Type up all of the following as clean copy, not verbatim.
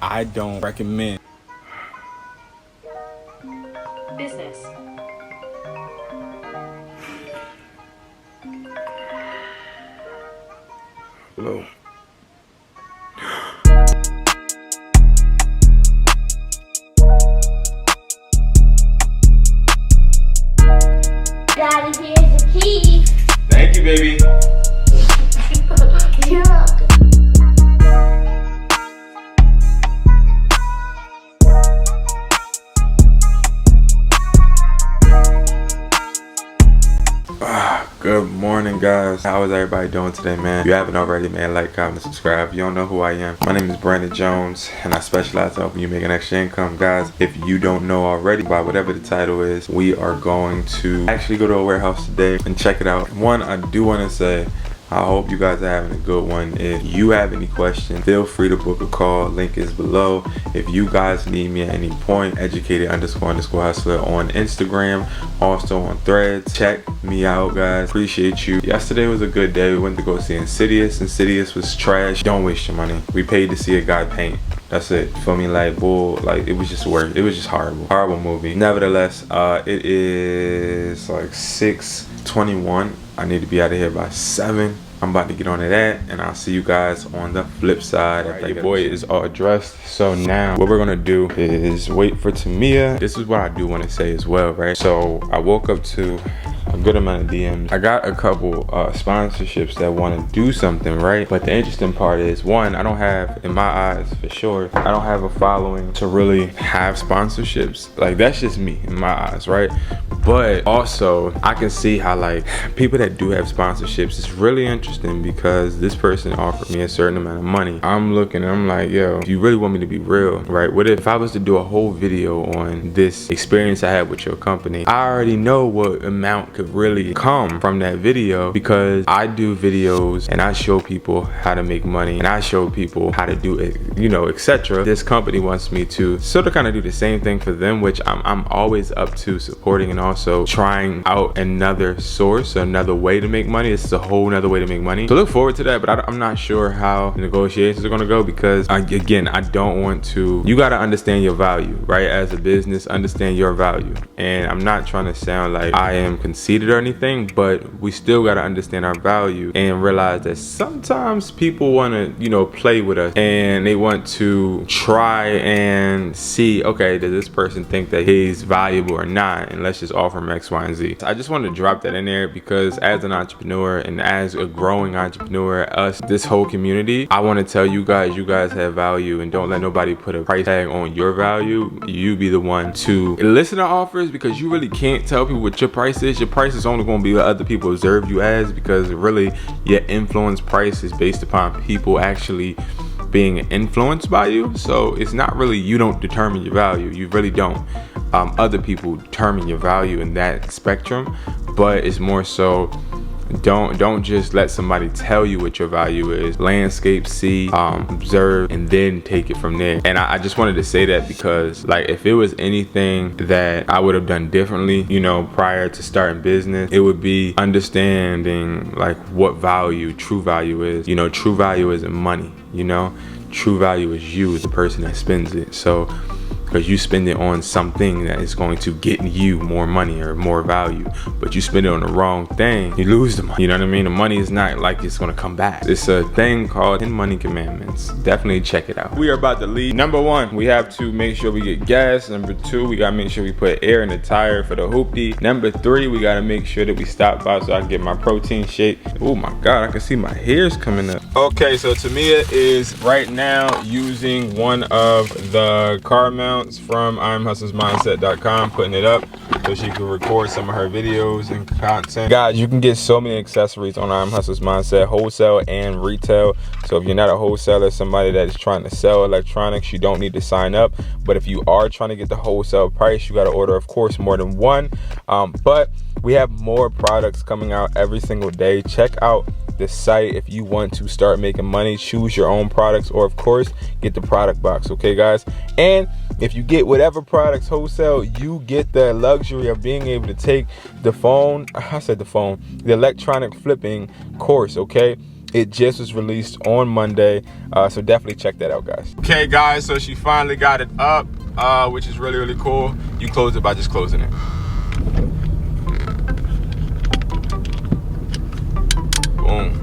I don't recommend. Business. Hello. Daddy, here's the key. Thank you, baby. You're welcome. Good morning, guys. How is everybody doing today, man? If you haven't already, man, like, comment, subscribe. If you don't know who I am, my name is Brandon Jones, and I specialize in helping you make an extra income. Guys, if you don't know already, by whatever the title is, we are going to actually go to a warehouse today and check it out. One, I do want to say, I hope you guys are having a good one. If you have any questions, feel free to book a call. Link is below. If you guys need me at any point, Educated__Hustler on Instagram, also on Threads. Check me out, guys. Appreciate you. Yesterday was a good day. We went to go see Insidious. Insidious was trash. Don't waste your money. We paid to see a guy paint. That's it. Feel me? Like, bull. Like, it was just worth. It was just horrible movie. Nevertheless, it is like 6:21. I need to be out of here by 7. I'm about to get on to that, and I'll see you guys on the flip side. Right, your boy is all dressed, so now what we're gonna do is wait for Tamia. This is what I do want to say as well, right? So I woke up to a good amount of DMs. I got a couple sponsorships that want to do something, right? But the interesting part is, one, I don't have, in my eyes for sure, I don't have a following to really have sponsorships. Like, that's just me in my eyes, right? But also I can see how, like, people that do have sponsorships, it's really interesting because this person offered me a certain amount of money. I'm looking and I'm like, yo, if you really want me to be real, right? What if I was to do a whole video on this experience I had with your company? I already know what amount could really come from that video, because I do videos and I show people how to make money and I show people how to do it, you know, etc. This company wants me to sort of kind of do the same thing for them, which I'm always up to supporting and also trying out another source, another way to make money. This is a whole nother way to make money, so look forward to that. But I'm not sure how the negotiations are going to go, because again, I don't want to. You got to understand your value, right? As a business, understand your value. And I'm not trying to sound like I am conceited or anything, but we still got to understand our value and realize that sometimes people want to, you know, play with us and they want to try and see, okay, does this person think that he's valuable or not, and let's just offer him X, Y, and Z. I just wanted to drop that in there because as an entrepreneur and as a growing entrepreneur, this whole community, I want to tell you guys have value, and don't let nobody put a price tag on your value. You be the one to listen to offers, because you really can't tell people what your price is. Your price is only going to be what other people observe you as, because really your influence price is based upon people actually being influenced by you. So it's not really, you don't determine your value. You really don't. Other people determine your value in that spectrum, but it's more so, don't just let somebody tell you what your value is. Landscape, see, observe, and then take it from there. And I just wanted to say that because, like, if it was anything that I would have done differently, you know, prior to starting business, it would be understanding like what value, true value is. You know, true value isn't money, you know, true value is you, the person that spends it. So because you spend it on something that is going to get you more money or more value, but you spend it on the wrong thing, you lose the money. You know what I mean? The money is not like it's going to come back. It's a thing called 10 Money Commandments. Definitely check it out. We are about to leave. Number 1, we have to make sure we get gas. Number 2, we got to make sure we put air in the tire for the hoopty. Number 3, we got to make sure that we stop by so I can get my protein shake. Oh my God, I can see my hairs coming up. Okay, so Tamia is right now using one of the car mounts from IamHustlersMindset.com, putting it up so she can record some of her videos and content. Guys, you can get so many accessories on I Am Hustlers Mindset, wholesale and retail. So if you're not a wholesaler, somebody that is trying to sell electronics, you don't need to sign up. But if you are trying to get the wholesale price, you got to order, of course, more than one. But we have more products coming out every single day. Check out the site if you want to start making money. Choose your own products, or of course get the product box. Okay guys, and if you get whatever products wholesale, you get the luxury of being able to take the electronic flipping course. Okay, It just was released on Monday, so definitely check that out, guys. Okay, guys, so she finally got it up, which is really, really cool. You close it by just closing it. Boom.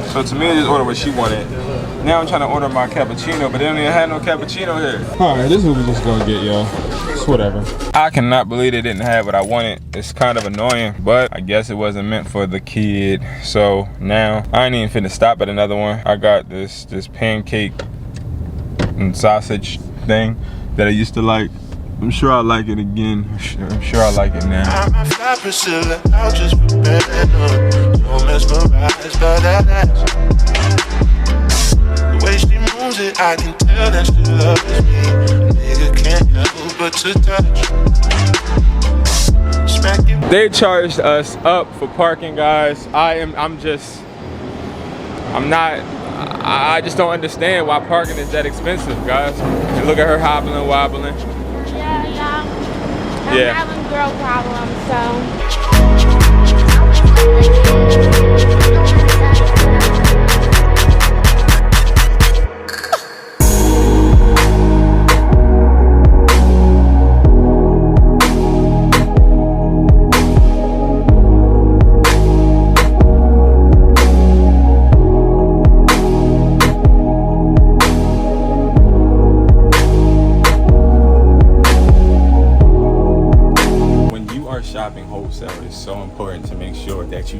So Tamia just ordered what she wanted. Now I'm trying to order my cappuccino, but they don't even have no cappuccino here. Alright, this is what we just gonna get, y'all. It's whatever. I cannot believe they didn't have what I wanted. It's kind of annoying, but I guess it wasn't meant for the kid. So now I ain't even finna stop at another one. I got this pancake and sausage thing that I used to like. I'm sure I'll like it again. I'm sure I'll like it now. I'm a fly Priscilla, I'll just prepare don't mesmerize by that ass. The way she moves it, I can tell that she loves me. Nigga can't help but to touch. Smacking. They charged us up for parking, guys. I just don't understand why parking is that expensive, guys. And look at her hobbling, wobbling. I'm having girl problems, so. Shopping wholesale, is so important to make sure that you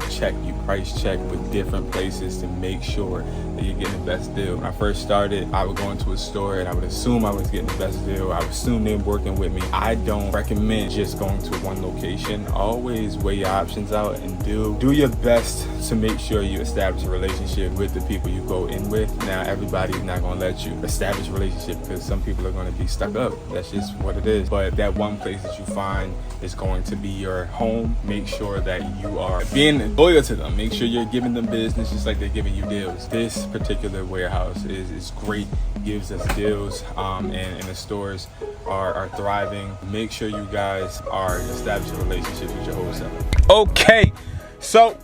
price check with different places to make sure that you're getting the best deal. When I first started, I would go into a store and I would assume I was getting the best deal. I would assume they were working with me. I don't recommend just going to one location. Always weigh your options out and do your best to make sure you establish a relationship with the people you go in with. Now, everybody's not going to let you establish a relationship because some people are going to be stuck up. That's just what it is. But that one place that you find is going to be your home. Make sure that you are being loyal to them. Make sure you're giving them business just like they're giving you deals. This particular warehouse is great, gives us deals, and the stores are thriving. Make sure you guys are establishing relationships with your wholesaler. Okay, so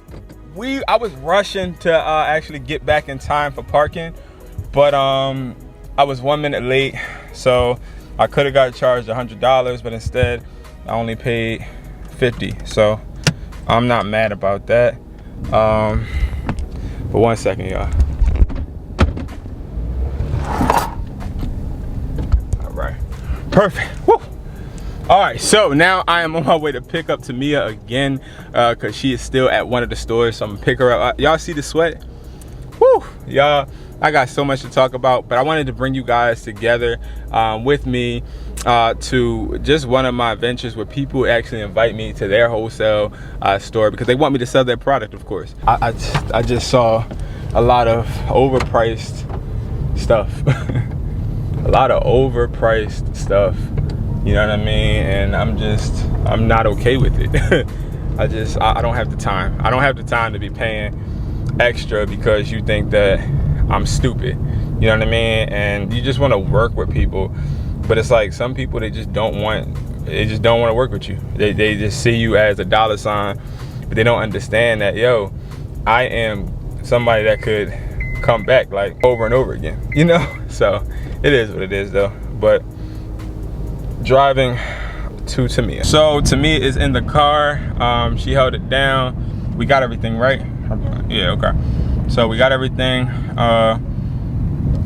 I was rushing to actually get back in time for parking, but I was 1 minute late, so I could have got charged $100, but instead I only paid $50, so I'm not mad about that. But 1 second, y'all. All right, perfect. Woo. All right, so now I am on my way to pick up Tamia again, because she is still at one of the stores, so I'm gonna pick her up. Y'all see the sweat? Woo, y'all, I got so much to talk about, but I wanted to bring you guys together with me to just one of my ventures where people actually invite me to their wholesale store because they want me to sell their product, of course. I just saw a lot of overpriced stuff. A lot of overpriced stuff, you know what I mean? And I'm not okay with it. I don't have the time. I don't have the time to be paying extra because you think that I'm stupid, you know what I mean? And you just want to work with people, but it's like some people, they just don't want to work with you. They just see you as a dollar sign, but they don't understand that, yo, I am somebody that could come back like over and over again, you know? So it is what it is though. But driving to Tamia. So Tamia is in the car. She held it down. We got everything right. Yeah, okay. So we got everything.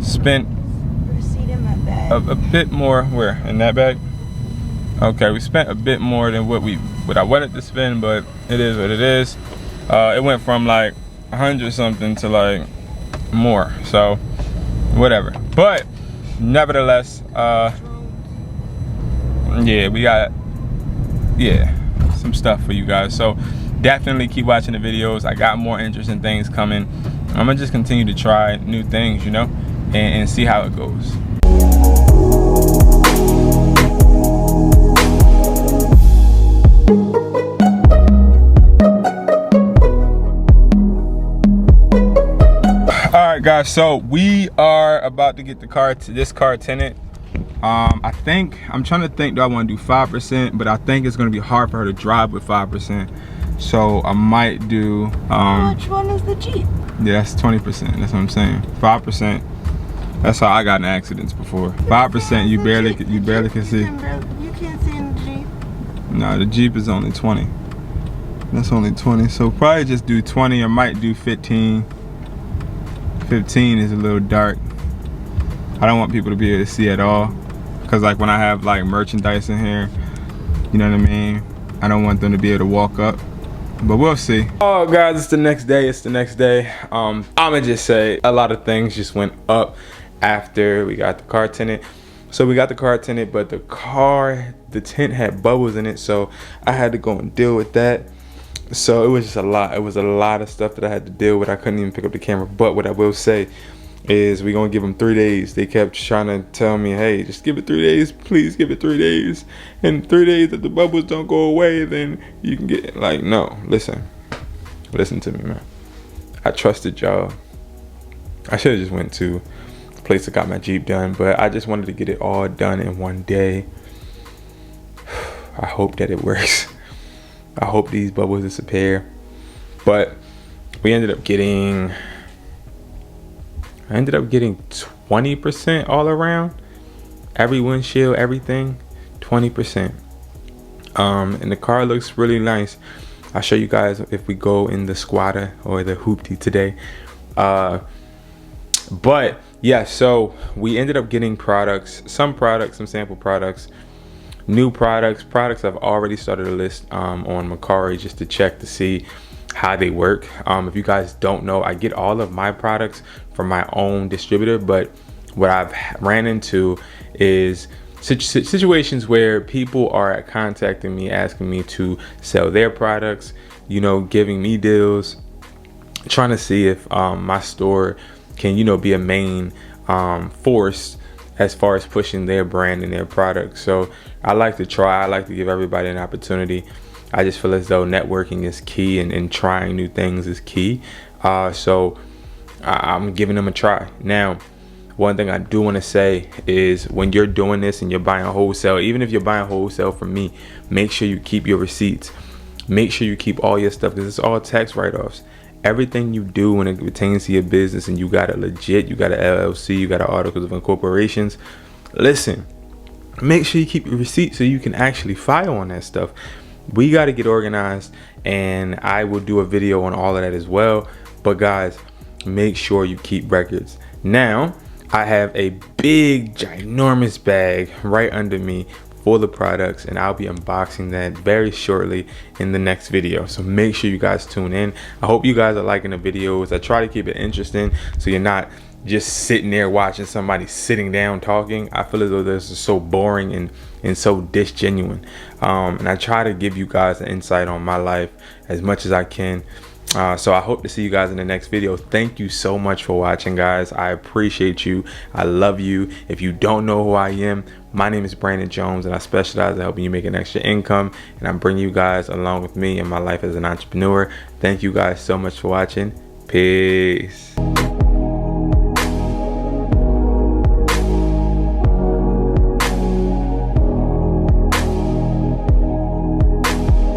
Spent Receipt in my bag. a bit more. Where? In that bag? Okay, we spent a bit more than what I wanted to spend, but it is what it is. It went from like 100 something to like more. So whatever. But nevertheless, yeah, we got some stuff for you guys. So definitely keep watching the videos. I got more interesting things coming. I'm gonna just continue to try new things, you know, and see how it goes. All right, guys, so we are about to get this car tinted. I'm trying to think, do I want to do 5%? But I think it's going to be hard for her to drive with 5%. So I might do Which one is the Jeep? yeah, that's 20%. That's what I'm saying. 5%. That's how I got in accidents before. 5% you barely can see. You can't see in the Jeep. No, the Jeep is only 20. That's only 20. So probably just do 20. I might do 15. 15 is a little dark. I don't want people to be able to see at all, because like when I have like merchandise in here, you know what I mean, I don't want them to be able to walk up, but we'll see. Oh guys, it's the next day. I'ma just say a lot of things just went up after we got the car tinted. So we got the car tinted, but the tint had bubbles in it, so I had to go and deal with that. So it was just a lot. It was a lot of stuff that I had to deal with. I couldn't even pick up the camera. But what I will say is we're gonna give them 3 days. They kept trying to tell me, hey, just give it 3 days, please give it 3 days. And 3 days, if the bubbles don't go away, then you can get, like, no, listen to me, man. I trusted y'all. I should have just went to the place that got my Jeep done, but I just wanted to get it all done in one day. I hope that it works. I hope these bubbles disappear. But we ended up getting 20% all around. Every windshield, everything, 20%. And the car looks really nice. I'll show you guys if we go in the squatter or the hoopty today. But yeah, so we ended up getting some sample products, new products I've already started a list on MERCARI just to check to see how they work. If you guys don't know, I get all of my products from my own distributor, but what I've ran into is situations where people are contacting me asking me to sell their products, you know, giving me deals, trying to see if my store can, you know, be a main force as far as pushing their brand and their products. So I like to try. I like to give everybody an opportunity. I just feel as though networking is key, and trying new things is key. So I'm giving them a try. Now, one thing I do want to say is when you're doing this and you're buying wholesale, even if you're buying wholesale from me, make sure you keep your receipts. Make sure you keep all your stuff, because it's all tax write-offs. Everything you do when it pertains to your business and you got a legit, you got an LLC, you got an articles of incorporations, listen, make sure you keep your receipts so you can actually file on that stuff. We got to get organized, and I will do a video on all of that as well. But guys, make sure you keep records. Now I have a big ginormous bag right under me for the products, and I'll be unboxing that very shortly in the next video. So make sure you guys tune in. I hope you guys are liking the videos. I try to keep it interesting so you're not just sitting there watching somebody sitting down talking. I feel as though this is so boring and so disgenuine. And I try to give you guys an insight on my life as much as I can. So I hope to see you guys in the next video. Thank you so much for watching, guys. I appreciate you. I love you. If you don't know who I am, my name is Brandon Jones, and I specialize in helping you make an extra income, and I'm bringing you guys along with me in my life as an entrepreneur. Thank you guys so much for watching. Peace.